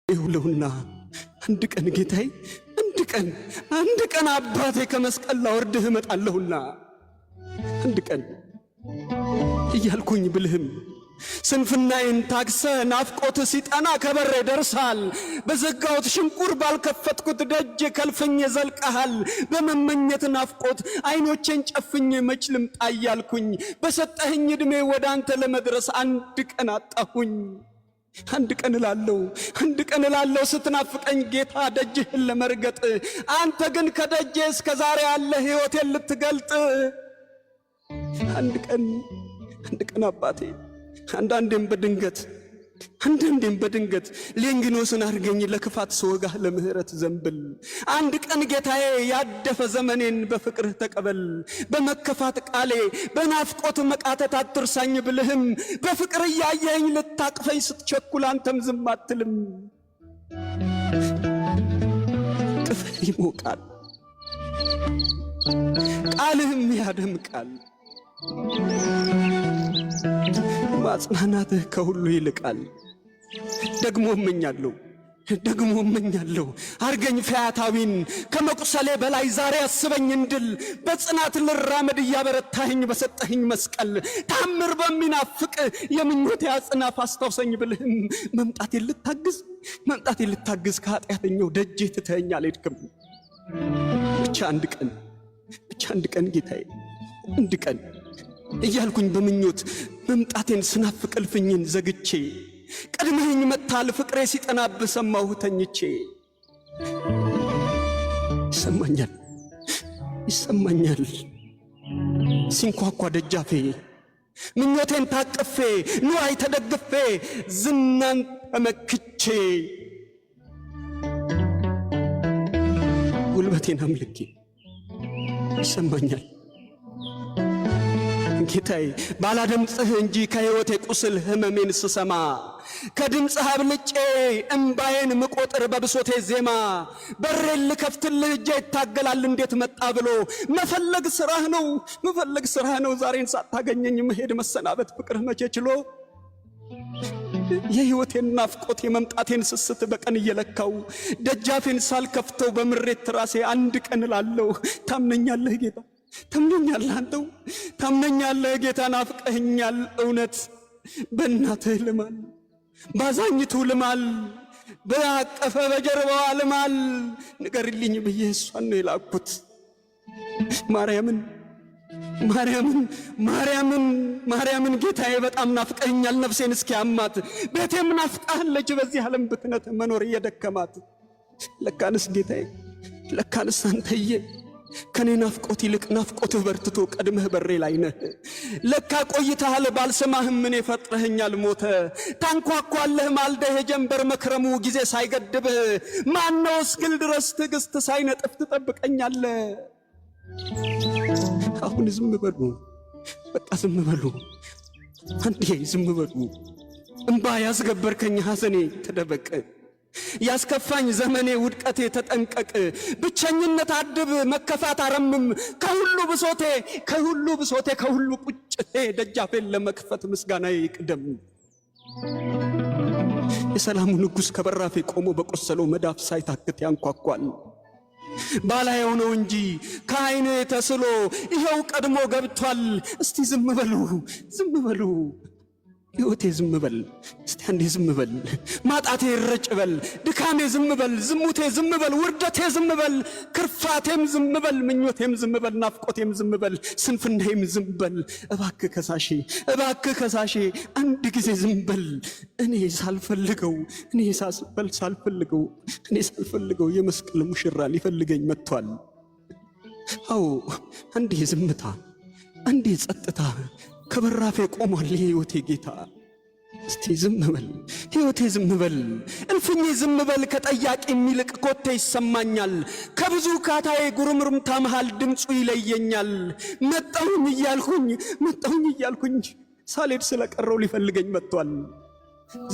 ይሁሉና አንድ ቀን ጌታዬ አንድ ቀን አባቴ ከመስቀል ላወርድህ እመጣለሁና አንድ ቀን እያልኩኝ ብልህም ስንፍናዬን ታግሰ ናፍቆት ሲጠና ከበሬ ደርሳል። በዘጋሁት ሽንቁር ባልከፈትኩት ደጅ ከልፍኝ ዘልቀሃል። በመመኘት ናፍቆት አይኖቼን ጨፍኜ መች ልምጣ እያልኩኝ በሰጠኸኝ ዕድሜ ወደ አንተ ለመድረስ አንድ ቀን አጣሁኝ። አንድ ቀን እላለሁ ስትናፍቀኝ ጌታ ደጅህን ለመርገጥ፣ አንተ ግን ከደጄ እስከ ዛሬ ያለ ሕይወቴን ልትገልጥ። አንድ ቀን አባቴ አንዳንዴም በድንገት ሌንጊኖስን አርገኝ ለክፋት ስወጋህ ለምህረት ዘንብል። አንድ ቀን ጌታዬ ያደፈ ዘመኔን በፍቅርህ ተቀበል። በመከፋት ቃሌ በናፍቆት መቃተት አትርሳኝ ብልህም በፍቅር እያየኝ ልታቅፈኝ ስትቸኩል አንተም ዝም አትልም። ቅፍህ ይሞቃል ቃልህም ያደምቃል። ማጽናናትህ ከሁሉ ይልቃል። ደግሞ እመኛለሁ አርገኝ ፈያታዊን ከመቁሰሌ በላይ ዛሬ አስበኝ እንድል በጽናት ልራመድ እያበረታኸኝ በሰጠኸኝ መስቀል ታምር በሚናፍቅ የምኞቴ አጽናፍ አስታውሰኝ ብልህም መምጣቴን ልታግዝ ከኃጢአተኛው ደጄ ትተኸኝ አልሄድክም። ብቻ አንድ ቀን ጌታዬ አንድ ቀን እያልኩኝ በምኞት መምጣቴን ስናፍቅ እልፍኝን ዘግቼ ቀድመኸኝ መጥተሃል ፍቅሬ ሲጠናብህ ሰማሁህ ተኝቼ። ይሰማኛል ሲንኳኳ ደጃፌ ምኞቴን ታቅፌ ንዋይ ተደግፌ ዝናን ተመክቼ ጉልበቴን አምልኬ ይሰማኛል ጌታዬ ባላደምጽህ እንጂ ከሕይወቴ ቁስል ህመሜን ስሰማ ከድምፅህ አብልጬ እምባዬን ምቆጥር በብሶቴ ዜማ በሬን ልከፍትልህ እጄ ይታገላል እንዴት መጣ ብሎ መፈለግ ስራህ ነው ዛሬን ሳታገኘኝ መሄድ መሰናበት ፍቅርህ መቼ ችሎ የሕይወቴን ናፍቆት የመምጣቴን ስስት በቀን እየለካው ደጃፌን ሳልከፍተው በምሬት ራሴ አንድ ቀን እላለሁ ታምነኛለህ ጌታ አንተው ታምነኛለህ ጌታ ናፍቀኸኛል እውነት በእናትህ ልማል ባዛኝቱ ልማል በአቀፈ በጀርባዋ ልማል ንገርልኝ ብዬ እሷን ነው የላኩት ማርያምን ጌታዬ በጣም ናፍቀኸኛል ነፍሴን እስኪያማት ቤቴም ናፍቃለች በዚህ ዓለም ብትነት መኖር እየደከማት። ለካንስ ጌታዬ ለካንስ አንተዬ ከኔ ናፍቆት ይልቅ ናፍቆትህ በርትቶ ቀድመህ በሬ ላይ ነህ። ለካ ቆይተሃል ባልሰማህም ምን ፈጥረኸኛል ሞተ ታንኳኳለህ ማልደህ የጀንበር መክረሙ ጊዜ ሳይገድብህ ማነው እስክል ድረስ ትዕግስት ሳይነጥፍ ትጠብቀኛለህ። አሁን ዝም በሉ በቃ ዝም በሉ አንዴ ዝም በሉ። እምባ ያስገበርከኝ ሐዘኔ ተደበቅ ያስከፋኝ ዘመኔ ውድቀቴ ተጠንቀቅ። ብቸኝነት አድብ መከፋት አረምም ከሁሉ ብሶቴ ከሁሉ ቁጭቴ ደጃፌን ለመክፈት ምስጋናዬ ይቅደም። የሰላሙ ንጉሥ ከበራፌ ቆሞ በቆሰለው መዳፍ ሳይታክት ያንኳኳል። ባላየው ነው እንጂ ከዓይኔ ተስሎ ይኸው ቀድሞ ገብቷል። እስቲ ዝም በሉ ሕይወቴ ዝም በል እስቲ አንዴ ዝም በል። ማጣቴ ይረጭ በል ድካሜ ዝም በል ዝሙቴ ዝም በል ውርደቴ ዝም በል ክርፋቴም ዝም በል ምኞቴም ዝም በል ናፍቆቴም ዝም በል ስንፍናዬም ዝም በል። እባክህ ከሳሼ አንድ ጊዜ ዝም በል። እኔ ሳልፈልገው የመስቀል ሙሽራ ሊፈልገኝ መጥቷል። አዎ አንዴ ዝምታ አንዴ ጸጥታ ከበራፌ ቆሟል የሕይወቴ ጌታ። እስቲ ዝም በል ሕይወቴ ዝም በል እልፍኜ ዝም በል። ከጠያቂ የሚልቅ ኮቴ ይሰማኛል ከብዙ ካታዬ ጉርምርምታ መሃል ድምፁ ይለየኛል። መጣሁኝ እያልኩኝ ሳልሄድ ስለቀረው ሊፈልገኝ መጥቷል።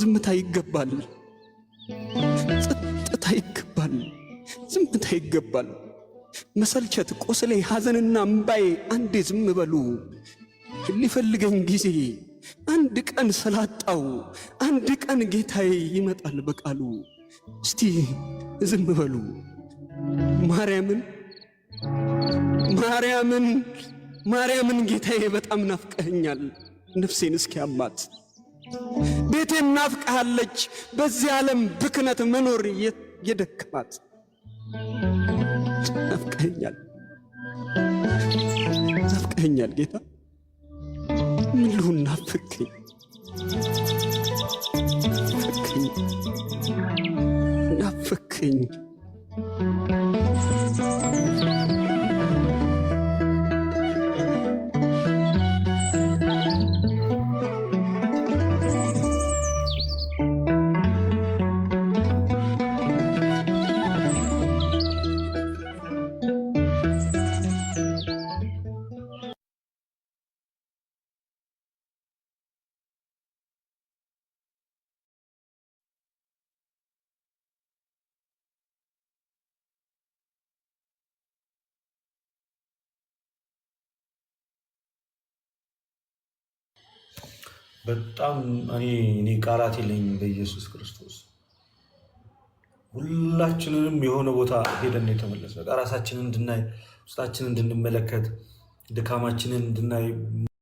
ዝምታ ይገባል ጸጥታ ይገባል ዝምታ ይገባል። መሰልቸት ቆስሌ ሐዘንና እምባዬ አንዴ ዝም በሉ። ሊፈልገኝ ጊዜ አንድ ቀን ስላጣው አንድ ቀን ጌታዬ ይመጣል በቃሉ። እስቲ ዝም በሉ። ማርያምን ጌታዬ በጣም ናፍቀኸኛል። ነፍሴን እስኪያማት ቤቴም ናፍቀሃለች። በዚህ ዓለም ብክነት መኖር የደከማት ናፍቀኸኛል ጌታ። ምን ልሁን? ናፈከኝ። በጣም እኔ ቃላት የለኝም። በኢየሱስ ክርስቶስ ሁላችንንም የሆነ ቦታ ሄደን የተመለሰ በቃ ራሳችንን እንድናይ፣ ውስጣችንን እንድንመለከት፣ ድካማችንን እንድናይ